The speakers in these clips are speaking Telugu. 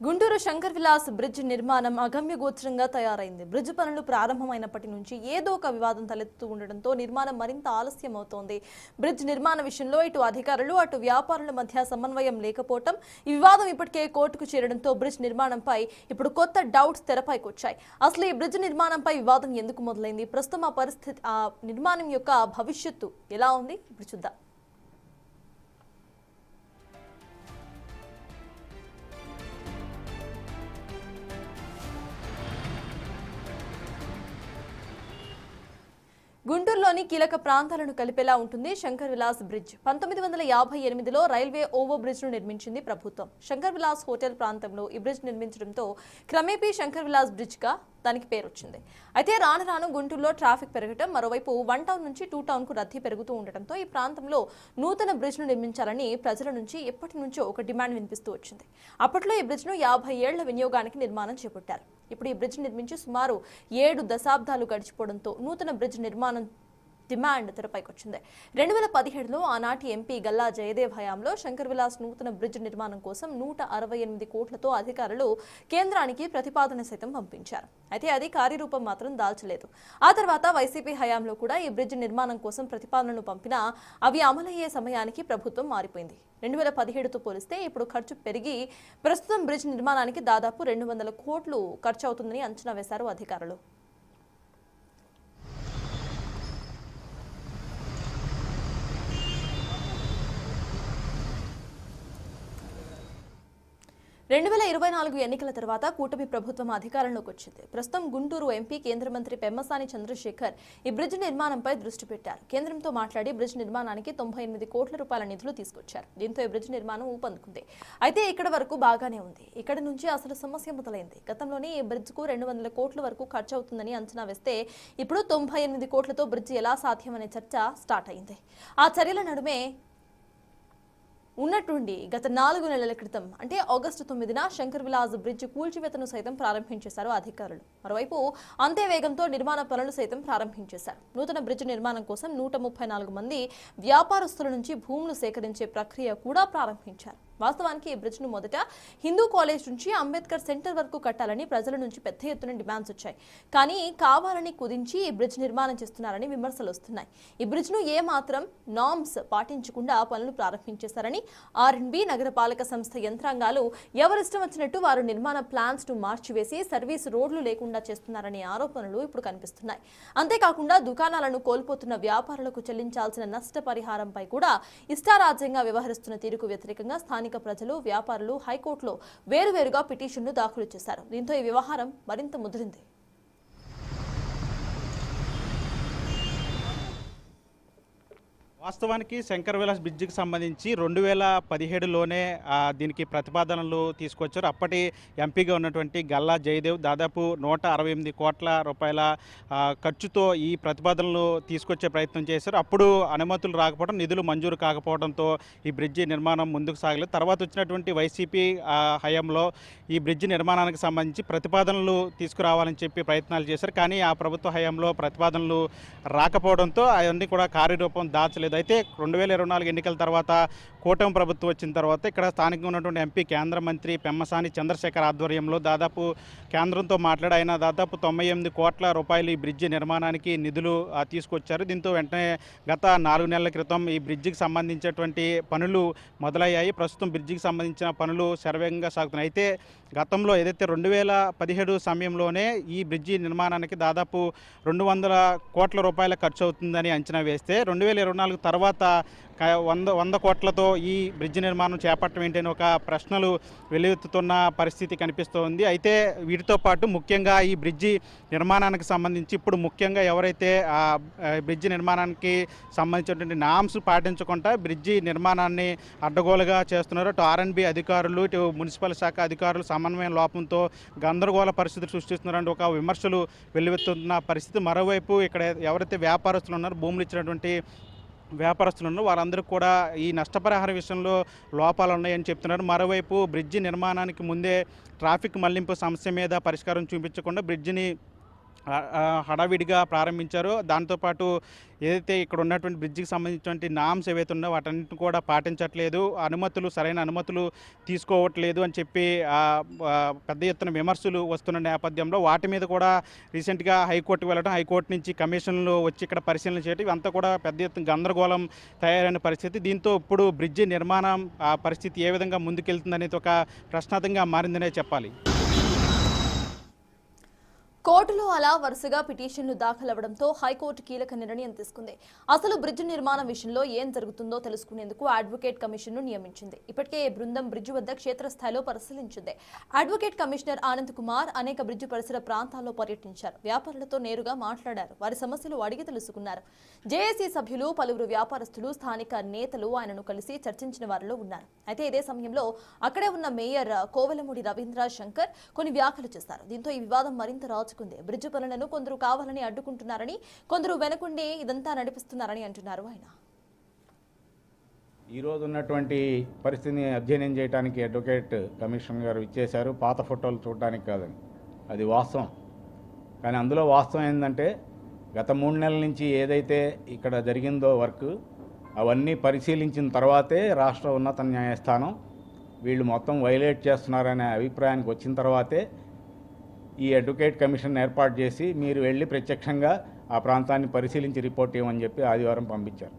గుంటూరు శంకర్ విలాస్ బ్రిడ్జ్ నిర్మాణం అగమ్యగోచరంగా తయారైంది. బ్రిడ్జ్ పనులు ప్రారంభమైనప్పటి నుంచి ఏదో ఒక వివాదం తలెత్తుతూ ఉండడంతో నిర్మాణం మరింత ఆలస్యం అవుతోంది. బ్రిడ్జ్ నిర్మాణ విషయంలో ఇటు అధికారులు అటు వ్యాపారుల మధ్య సమన్వయం లేకపోవడం, ఈ వివాదం ఇప్పటికే కోర్టుకు చేరడంతో బ్రిడ్జ్ నిర్మాణంపై ఇప్పుడు కొత్త డౌట్స్ తెరపైకి వచ్చాయి. అసలు ఈ బ్రిడ్జ్ నిర్మాణంపై వివాదం ఎందుకు మొదలైంది, ప్రస్తుతం ఆ నిర్మాణం యొక్క భవిష్యత్తు ఎలా ఉంది ఇప్పుడు చూద్దాం. గుంటూరులోని కీలక ప్రాంతాలను కలిపేలా ఉంటుంది శంకర్ విలాస్ బ్రిడ్జ్. 1958లో రైల్వే ఓవర్ బ్రిడ్జ్ ను నిర్మించింది ప్రభుత్వం. శంకర్ విలాస్ హోటల్ ప్రాంతంలో ఈ బ్రిడ్జ్ నిర్మించడంతో క్రమేపీ శంకర్ విలాస్ బ్రిడ్జ్ గా దానికి పేరు వచ్చింది. అయితే రాను రాను గుంటూరులో ట్రాఫిక్ పెరగడం, మరోవైపు 1 టౌన్ నుంచి 2 టౌన్ కు రద్దీ పెరుగుతూ ఉండటంతో ఈ ప్రాంతంలో నూతన బ్రిడ్జ్ ను నిర్మించాలని ప్రజల నుంచి ఎప్పటి నుంచో ఒక డిమాండ్ వినిపిస్తూ వచ్చింది. అప్పట్లో ఈ బ్రిడ్జ్ ను 50 ఏళ్ల వినియోగానికి నిర్మాణం చేపట్టారు. ఇప్పుడు ఈ బ్రిడ్జ్ నిర్మించి సుమారు 7 దశాబ్దాలు గడిచిపోవడంతో నూతన బ్రిడ్జ్ నిర్మాణం డిమాండ్ తెరపైకి వచ్చింది. 2017లో ఆనాటి ఎంపీ గల్లా జయదేవ్ హయాంలో శంకర్ విలాస్ నూతన బ్రిడ్జ్ నిర్మాణం కోసం 168 కోట్లతో అధికారులు కేంద్రానికి ప్రతిపాదన సైతం పంపించారు. అయితే అది కార్యరూపం మాత్రం దాల్చలేదు. ఆ తర్వాత వైసీపీ హయాంలో కూడా ఈ బ్రిడ్జ్ నిర్మాణం కోసం ప్రతిపాదనలు పంపినా అవి అమలయ్యే సమయానికి ప్రభుత్వం మారిపోయింది. 2017తో పోలిస్తే ఇప్పుడు ఖర్చు పెరిగి ప్రస్తుతం బ్రిడ్జ్ నిర్మాణానికి దాదాపు 200 కోట్లు ఖర్చు అవుతుందని అంచనా వేశారు అధికారులు. 2024 ఎన్నికల తర్వాత కూటమి ప్రభుత్వం అధికారంలోకి వచ్చింది. ప్రస్తుతం గుంటూరు ఎంపీ కేంద్ర మంత్రి పెమ్మసాని చంద్రశేఖర్ ఈ బ్రిడ్జ్ నిర్మాణంపై దృష్టి పెట్టారు. కేంద్రంతో మాట్లాడి బ్రిడ్జ్ నిర్మాణానికి 98 కోట్ల రూపాయల నిధులు తీసుకొచ్చారు. దీంతో ఈ బ్రిడ్జ్ నిర్మాణం ఊపందుకుంది. అయితే ఇక్కడ వరకు బాగానే ఉంది. ఇక్కడ నుంచి అసలు సమస్య మొదలైంది. గతంలోనే ఈ బ్రిడ్జ్ కు 200 కోట్ల వరకు ఖర్చు అవుతుందని అంచనా వేస్తే ఇప్పుడు 98 కోట్లతో బ్రిడ్జ్ ఎలా సాధ్యమనే చర్చ స్టార్ట్ అయింది. ఆ చర్యల నడుమే ఉన్నట్టుండి గత 4 నెలల క్రితం అంటే ఆగస్టు 9న శంకర్ విలాస్ బ్రిడ్జ్ కూల్చివేతను సైతం ప్రారంభించేశారు అధికారులు. మరోవైపు అంతే వేగంతో నిర్మాణ పనులు సైతం ప్రారంభించేశారు. నూతన బ్రిడ్జ్ నిర్మాణం కోసం 134 మంది వ్యాపారస్తుల నుంచి భూములు సేకరించే ప్రక్రియ కూడా ప్రారంభించారు. వాస్తవానికి ఈ బ్రిడ్జ్ ను మొదట హిందూ కాలేజ్ నుంచి అంబేద్కర్ సెంటర్ వరకు కట్టాలని ప్రజల నుంచి పెద్ద ఎత్తున డిమాండ్స్ వచ్చాయి. కానీ కావాలని కుదించి ఈ బ్రిడ్జ్ నిర్మాణం చేస్తున్నారని విమర్శలు వస్తున్నాయి. ఈ బ్రిడ్జ్ ను ఏమాత్రం నార్మ్స్ పాటించకుండా పనులు ప్రారంభించేశారని, R&B నగరపాలక సంస్థ యంత్రాంగాలు ఎవరిష్టం వచ్చినట్టు వారు నిర్మాణ ప్లాన్స్ ను మార్చివేసి సర్వీస్ రోడ్లు లేకుండా చేస్తున్నారనే ఆరోపణలు ఇప్పుడు కనిపిస్తున్నాయి. అంతేకాకుండా దుకాణాలను కోల్పోతున్న వ్యాపారులకు చెల్లించాల్సిన నష్టపరిహారంపై కూడా ఇష్టారాజ్యంగా వ్యవహరిస్తున్న తీరుకు వ్యతిరేకంగా స్థానిక ప్రజలు, వ్యాపారులు హైకోర్టులో వేరువేరుగా పిటిషన్లు దాఖలు చేశారు. దీంతో ఈ వ్యవహారం మరింత ముదిరింది. వాస్తవానికి శంకర్ విలాస్ బ్రిడ్జికి సంబంధించి 2017లోనే దీనికి ప్రతిపాదనలు తీసుకొచ్చారు. అప్పటి ఎంపీగా ఉన్నటువంటి గల్లా జయదేవ్ దాదాపు 168 కోట్ల రూపాయల ఖర్చుతో ఈ ప్రతిపాదనలు తీసుకొచ్చే ప్రయత్నం చేశారు. అప్పుడు అనుమతులు రాకపోవడం, నిధులు మంజూరు కాకపోవడంతో ఈ బ్రిడ్జి నిర్మాణం ముందుకు సాగలేదు. తర్వాత వచ్చినటువంటి వైసీపీ హయాంలో ఈ బ్రిడ్జి నిర్మాణానికి సంబంధించి ప్రతిపాదనలు తీసుకురావాలని చెప్పి ప్రయత్నాలు చేశారు. కానీ ఆ ప్రభుత్వ హయాంలో ప్రతిపాదనలు రాకపోవడంతో అవన్నీ కూడా కార్యరూపం దాల్చలేదు. అయితే 2024 ఎన్నికల తర్వాత కూటమి ప్రభుత్వం వచ్చిన తర్వాత ఇక్కడ స్థానికంగా ఉన్నటువంటి ఎంపీ కేంద్ర మంత్రి పెమ్మసాని చంద్రశేఖర్ ఆధ్వర్యంలో దాదాపు కేంద్రంతో మాట్లాడి ఆయన దాదాపు 98 కోట్ల రూపాయలు ఈ బ్రిడ్జి నిర్మాణానికి నిధులు తీసుకొచ్చారు. దీంతో వెంటనే గత 4 నెలల క్రితం ఈ బ్రిడ్జికి సంబంధించినటువంటి పనులు మొదలయ్యాయి. ప్రస్తుతం బ్రిడ్జికి సంబంధించిన పనులు శరవేగంగా సాగుతున్నాయి. అయితే గతంలో ఏదైతే 2017 సమయంలోనే ఈ బ్రిడ్జి నిర్మాణానికి దాదాపు 200 కోట్ల రూపాయల ఖర్చు అవుతుందని అంచనా వేస్తే 2024 తర్వాత 100 కోట్లతో ఈ బ్రిడ్జి నిర్మాణం చేపట్టడం ఏంటని ఒక ప్రశ్నలు వెల్లువెత్తుతున్న పరిస్థితి కనిపిస్తోంది. అయితే వీటితో పాటు ముఖ్యంగా ఈ బ్రిడ్జి నిర్మాణానికి సంబంధించి ఇప్పుడు ముఖ్యంగా ఎవరైతే ఆ బ్రిడ్జి నిర్మాణానికి సంబంధించినటువంటి నామ్స్ పాటించకుండా బ్రిడ్జి నిర్మాణాన్ని అడ్డగోలుగా చేస్తున్నారో అటు R&B అధికారులు, ఇటు మున్సిపల్ శాఖ అధికారులు సమన్వయం లోపంతో గందరగోళ పరిస్థితులు సృష్టిస్తున్నారంటే ఒక విమర్శలు వెల్లువెత్తుతున్న పరిస్థితి. మరోవైపు ఇక్కడ ఎవరైతే వ్యాపారస్తులు ఉన్నారో, భూములు ఇచ్చినటువంటి వ్యాపారస్తులను వారందరూ కూడా ఈ నష్టపరిహార విషయంలో లోపాలు ఉన్నాయని చెప్తున్నారు. మరోవైపు బ్రిడ్జి నిర్మాణానికి ముందే ట్రాఫిక్ మళ్లింపు సమస్య మీద పరిష్కారం చూపించకుండా బ్రిడ్జిని హడావిడిగా ప్రారంభించారో, దాంతోపాటు ఏదైతే ఇక్కడ ఉన్నటువంటి బ్రిడ్జికి సంబంధించినటువంటి నామ్స్ ఏవైతే ఉన్నాయో వాటన్నిటిని కూడా పాటించట్లేదు, సరైన అనుమతులు తీసుకోవట్లేదు అని చెప్పి పెద్ద ఎత్తున విమర్శలు వస్తున్న నేపథ్యంలో వాటి మీద కూడా రీసెంట్గా హైకోర్టుకు వెళ్ళడం, హైకోర్టు నుంచి కమిషన్లు వచ్చి ఇక్కడ పరిశీలన చేయడం, ఇవంతా కూడా పెద్ద ఎత్తున గందరగోళం తయారైన పరిస్థితి. దీంతో ఇప్పుడు బ్రిడ్జి నిర్మాణం పరిస్థితి ఏ విధంగా ముందుకెళ్తుందనేది ఒక ప్రశ్నార్థంగా మారిందనే చెప్పాలి. కోర్టులో అలా వరుసగా పిటిషన్లు దాఖలవడంతో హైకోర్టు కీలక నిర్ణయం తీసుకుంది. అసలు బ్రిడ్జ్ నిర్మాణం విషయంలో ఏం జరుగుతుందో తెలుసుకునేందుకు అడ్వకేట్ కమిషన్ను నియమించింది. ఇప్పటికే ఈ బృందం బ్రిడ్జ్ వద్ద క్షేత్రస్థాయిలో పరిశీలించింది. అడ్వకేట్ కమిషనర్ ఆనంద్ కుమార్ అనేక బ్రిడ్జ్ పరిసర ప్రాంతాల్లో పర్యటించారు. వ్యాపారులతో నేరుగా మాట్లాడారు, వారి సమస్యలు అడిగి తెలుసుకున్నారు. జేఏసీ సభ్యులు, పలువురు వ్యాపారస్తులు, స్థానిక నేతలు ఆయనను కలిసి చర్చించిన వారిలో ఉన్నారు. అయితే ఇదే సమయంలో అక్కడే ఉన్న మేయర్ కోవెలమూడి రవీంద్ర శంకర్ కొన్ని వ్యాఖ్యలు చేశారు. దీంతో ఈ వివాదం మరింత రాజుకుంది. బ్రిడ్జ్ పనులను కొందరు కావాలని అడ్డుకుంటున్నారని, కొందరు వెనుకుండి ఇదంతా నడిపిస్తున్నారని అంటున్నారు ఆయన. ఈరోజు ఉన్నటువంటి పరిస్థితిని అధ్యయనం చేయడానికి అడ్వకేట్ కమిషనర్ గారు ఇచ్చేశారు. పాత ఫోటోలు చూడడానికి కాదని, అది వాస్తవం. కానీ అందులో వాస్తవం ఏంటంటే గత 3 నెలల నుంచి ఏదైతే ఇక్కడ జరిగిందో వర్క్, అవన్నీ పరిశీలించిన తర్వాతే రాష్ట్ర ఉన్నత న్యాయస్థానం వీళ్ళు మొత్తం వైలేట్ చేస్తున్నారనే అభిప్రాయానికి వచ్చిన తర్వాతే ఈ అడ్వకేట్ కమిషన్ ఏర్పాటు చేసి మీరు వెళ్ళి ప్రత్యక్షంగా ఆ ప్రాంతాన్ని పరిశీలించి రిపోర్ట్ ఇవ్వమని చెప్పి ఆదివారం పంపించారు.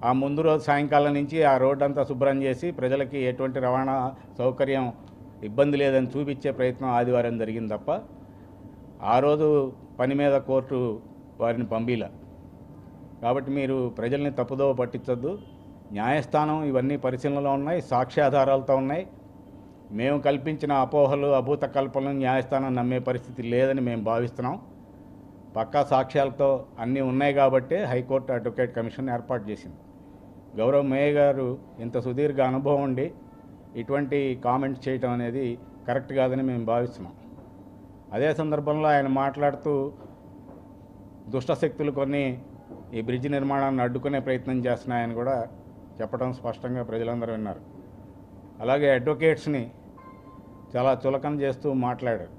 ఆ ముందు రోజు సాయంకాలం నుంచి ఆ రోడ్డు అంతా శుభ్రం చేసి ప్రజలకి ఎటువంటి రవాణా సౌకర్యం ఇబ్బంది లేదని చూపించే ప్రయత్నం ఆదివారం జరిగింది తప్ప ఆ రోజు పని మీద కోర్టు వారిని పంపిలా. కాబట్టి మీరు ప్రజల్ని తప్పుదోవ పట్టించొద్దు. న్యాయస్థానం ఇవన్నీ పరిశీలనలో ఉన్నాయి, సాక్ష్యాధారాలతో ఉన్నాయి. మేము కల్పించిన అపోహలు, అభూత కల్పనలు న్యాయస్థానం నమ్మే పరిస్థితి లేదని మేము భావిస్తున్నాం. పక్కా సాక్ష్యాలతో అన్నీ ఉన్నాయి కాబట్టే హైకోర్టు అడ్వకేట్ కమిషన్ ఏర్పాటు చేసింది. గౌరవ మేయర్ గారు ఇంత సుదీర్ఘ అనుభవం ఉండి ఇటువంటి కామెంట్స్ చేయటం అనేది కరెక్ట్ కాదని మేము భావిస్తున్నాం. అదే సందర్భంలో ఆయన మాట్లాడుతూ దుష్టశక్తులు కొన్ని ఈ బ్రిడ్జ్ నిర్మాణాన్ని అడ్డుకునే ప్రయత్నం చేస్తున్నాయని కూడా చెప్పడం స్పష్టంగా ప్రజలందరూ విన్నారు. అలాగే అడ్వకేట్స్ని చాలా చులకన చేస్తూ మాట్లాడారు.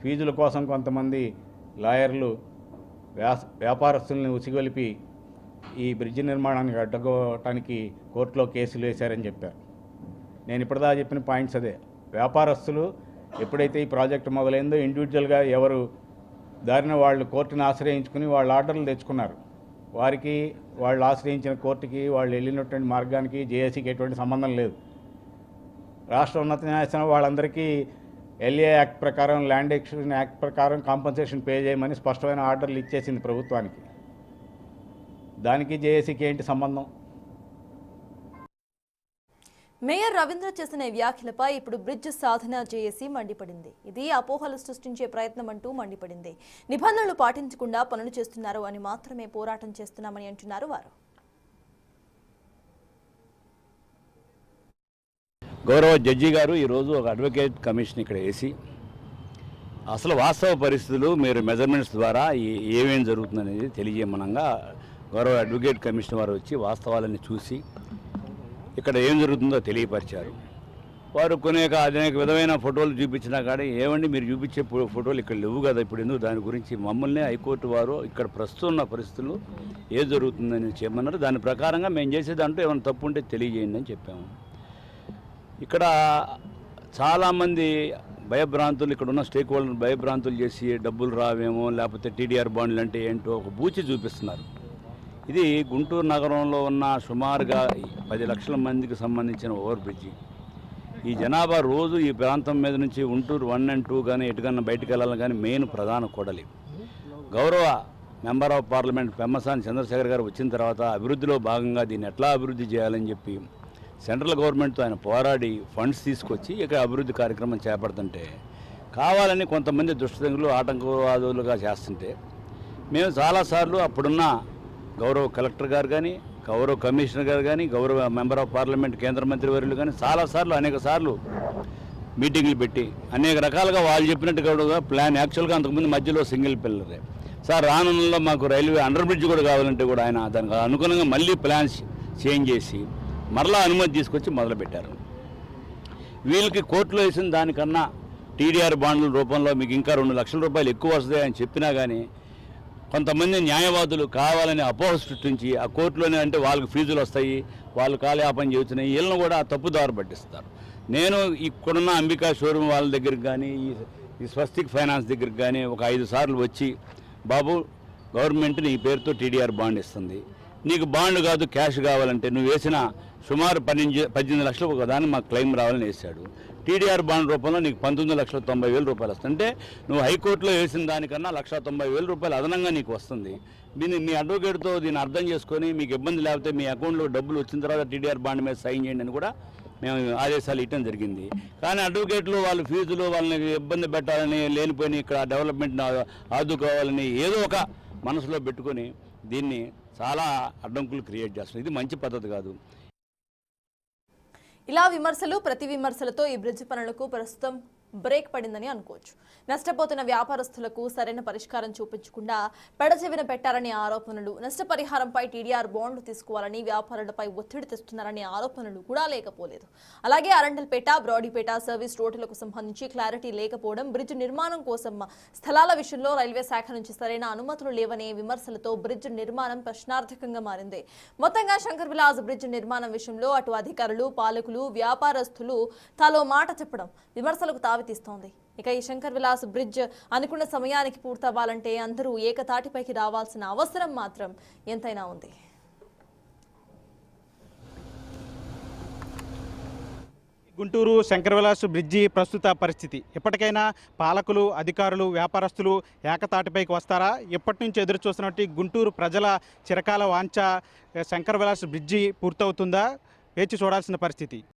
ఫీజుల కోసం కొంతమంది లాయర్లు వ్యాపారస్తుల్ని ఉసిగొలిపి ఈ బ్రిడ్జి నిర్మాణానికి అడ్డుకోవటానికి కోర్టులో కేసులు వేశారని చెప్పారు. నేను ఇప్పటిదా చెప్పిన పాయింట్స్ అదే. వ్యాపారస్తులు ఎప్పుడైతే ఈ ప్రాజెక్టు మొదలైందో ఇండివిజువల్గా ఎవరు దారిన వాళ్ళు కోర్టుని ఆశ్రయించుకుని వాళ్ళు ఆర్డర్లు తెచ్చుకున్నారు. వారికి వాళ్ళు ఆశ్రయించిన కోర్టుకి వాళ్ళు వెళ్ళినటువంటి మార్గానికి జేఏసీకి ఎటువంటి సంబంధం లేదు. రాష్ట్ర ఉన్నత న్యాయస్థానం వాళ్ళందరికీ ఎల్ఏ యాక్ట్ ప్రకారం, ల్యాండ్ ఎక్విజిషన్ యాక్ట్ ప్రకారం కాంపన్సేషన్ పే చేయమని స్పష్టమైన ఆర్డర్లు ఇచ్చేసింది ప్రభుత్వానికి. దానికి జేఏసీకి ఏంటి సంబంధం? మేయర్ రవీంద్ర చేసిన వ్యాఖ్యలపై ఇప్పుడు బ్రిడ్జ్ సాధన జేఏసీ మండిపడింది. ఇది అపోహలు సృష్టించే ప్రయత్నం అంటూ మండిపడింది. నిబంధనలు పాటించకుండా పనులు చేస్తున్నారు అని మాత్రమే పోరాటం చేస్తున్నామని అంటున్నారు వారు. గౌరవ జడ్జి గారు ఈరోజు ఒక అడ్వకేట్ కమిషన్ ఇక్కడ వేసి అసలు వాస్తవ పరిస్థితులు మీరు మెజర్మెంట్స్ ద్వారా ఏమేం జరుగుతుందనేది తెలియజేయమనంగా గౌరవ అడ్వకేట్ కమిషన్ వారు వచ్చి వాస్తవాలని చూసి ఇక్కడ ఏం జరుగుతుందో తెలియపరిచారు. వారు అనేక విధమైన ఫోటోలు చూపించినా కానీ ఏమండి మీరు చూపించే ఫోటోలు ఇక్కడ లేవు కదా, ఇప్పుడు ఎందుకు దాని గురించి మమ్మల్ని హైకోర్టు వారు ఇక్కడ ప్రస్తుతం ఉన్న పరిస్థితులు ఏం జరుగుతుందని చెప్పమన్నారు. దాని ప్రకారంగా మేము చేసేదంటూ ఏమైనా తప్పు ఉంటే తెలియజేయండి అని చెప్పాము. ఇక్కడ చాలామంది భయభ్రాంతులు, ఇక్కడ ఉన్న స్టేక్ హోల్డర్ భయభ్రాంతులు చేసి డబ్బులు రావేమో, లేకపోతే టీడీఆర్ బాండ్లు అంటే ఏంటో ఒక బూచి చూపిస్తున్నారు. ఇది గుంటూరు నగరంలో ఉన్న సుమారుగా 10 లక్షల మందికి సంబంధించిన ఓవర్ బ్రిడ్జి. ఈ జనాభా రోజు ఈ ప్రాంతం మీద నుంచి గుంటూరు 1 and 2 కానీ ఎటుకన్నా బయటకు వెళ్ళాలని కానీ మెయిన్ ప్రధాన కూడలి. గౌరవ member of parliament Pemmasani Chandrashekhar గారు వచ్చిన తర్వాత అభివృద్ధిలో భాగంగా దీన్ని ఎట్లా అభివృద్ధి చేయాలని చెప్పి సెంట్రల్ గవర్నమెంట్తో ఆయన పోరాడి ఫండ్స్ తీసుకొచ్చి ఇక్కడ అభివృద్ధి కార్యక్రమం చేపడుతుంటే కావాలని కొంతమంది దుష్టశక్తులు ఆటంకవాదులుగా చేస్తుంటే మేము చాలాసార్లు అప్పుడున్న గౌరవ కలెక్టర్ గారు కానీ, గౌరవ కమిషనర్ గారు కానీ, గౌరవ మెంబర్ ఆఫ్ పార్లమెంట్ కేంద్ర మంత్రివర్యులు కానీ అనేక సార్లు మీటింగ్లు పెట్టి అనేక రకాలుగా వాళ్ళు చెప్పినట్టుగా ప్లాన్ యాక్చువల్గా అంతకుముందు మధ్యలో సింగిల్ పిల్లరే సార్ రానున్నలో మాకు రైల్వే అండర్ బ్రిడ్జ్ కూడా కావాలంటే కూడా ఆయన దానికి అనుగుణంగా మళ్ళీ ప్లాన్స్ చేంజ్ చేసి మరలా అనుమతి తీసుకొచ్చి మొదలుపెట్టారు. వీళ్ళకి కోర్టులో వేసిన దానికన్నా టీడీఆర్ బాండ్ల రూపంలో మీకు ఇంకా 2 లక్షల రూపాయలు ఎక్కువ వస్తాయి అని చెప్పినా కానీ కొంతమంది న్యాయవాదులు కావాలని అపోహ సృష్టించి ఆ కోర్టులోనే అంటే వాళ్ళకి ఫీజులు వస్తాయి, వాళ్ళు కాలయాపన చేస్తున్నాయి, వీళ్ళని కూడా తప్పుదారి పట్టిస్తారు. నేను ఇక్కడున్న అంబికా షోరూమ్ వాళ్ళ దగ్గరికి కానీ ఈ స్వస్తిక్ ఫైనాన్స్ దగ్గరికి కానీ ఒక 5 సార్లు వచ్చి, బాబు గవర్నమెంట్ నీ పేరుతో టీడీఆర్ బాండ్ ఇస్తుంది, నీకు బాండ్ కాదు క్యాష్ కావాలంటే నువ్వు వేసిన సుమారు 18 లక్షలు ఒక దాన్ని మాకు క్లెయిమ్ రావాలని వేశాడు. టీడీఆర్ బాండ్ రూపంలో నీకు 19,90,000 రూపాయలు వస్తుంది. అంటే నువ్వు హైకోర్టులో వేసిన దానికన్నా 1,90,000 రూపాయలు అదనంగా నీకు వస్తుంది. దీన్ని మీ అడ్వకేట్తో దీన్ని అర్థం చేసుకొని మీకు ఇబ్బంది లేకపోతే మీ అకౌంట్లో డబ్బులు వచ్చిన తర్వాత టీడీఆర్ బాండ్ మీద సైన్ చేయండి అని కూడా మేము ఆదేశాలు ఇవ్వడం జరిగింది. కానీ అడ్వకేట్లు వాళ్ళు ఫీజులు వాళ్ళని ఇబ్బంది పెట్టాలని, లేనిపోయిన ఇక్కడ డెవలప్మెంట్ ఆదుకోవాలని ఏదో ఒక మనసులో పెట్టుకొని దీన్ని చాలా అడ్డంకులు క్రియేట్ చేస్తున్నారు. ఇది మంచి పద్ధతి కాదు. ఇలా విమర్శలు ప్రతి విమర్శలతో ఈ బ్రిడ్జ్ పనులకు ప్రస్తుతం బ్రేక్ పడిందని అనుకోవచ్చు. నష్టపోతున్న వ్యాపారస్తులకు సరైన పరిష్కారం చూపించకుండా పెడచెవిన పెట్టారనే ఆరోపణలు, నష్టపరిహారంపై టీడీఆర్ బాండ్లు తీసుకోవాలని వ్యాపారులపై ఒత్తిడి తెస్తున్నారనే ఆరోపణలు కూడా లేకపోలేదు. అలాగే అరండల్పేట, బ్రాడీపేట సర్వీస్ రోడ్డులకు సంబంధించి క్లారిటీ లేకపోవడం, బ్రిడ్జ్ నిర్మాణం కోసం స్థలాల విషయంలో రైల్వే శాఖ నుంచి సరైన అనుమతులు లేవనే విమర్శలతో బ్రిడ్జ్ నిర్మాణం ప్రశ్నార్థకంగా మారింది. మొత్తంగా శంకర్ విలాస్ బ్రిడ్జ్ నిర్మాణం విషయంలో అటు అధికారులు, పాలకులు, వ్యాపారస్తులు తలో మాట చెప్పడం విమర్శలకు తావితీస్తోంది. ఇక ఈ శంకర్ విలాస్ బ్రిడ్జ్ అనుకున్న సమయానికి పూర్తవ్వాలంటే అందరూ ఏకతాటిపైకి రావాల్సిన అవసరం మాత్రం ఎంతైనా ఉంది. గుంటూరు శంకర్ విలాస్ బ్రిడ్జి ప్రస్తుత పరిస్థితి. ఎప్పటికైనా పాలకులు, అధికారులు, వ్యాపారస్తులు ఏకతాటిపైకి వస్తారా? ఎప్పటి నుంచి ఎదురు చూస్తున్నట్టు గుంటూరు ప్రజల చిరకాల వాంఛ శంకర్ విలాస్ బ్రిడ్జి పూర్తవుతుందా? వేచి చూడాల్సిన పరిస్థితి.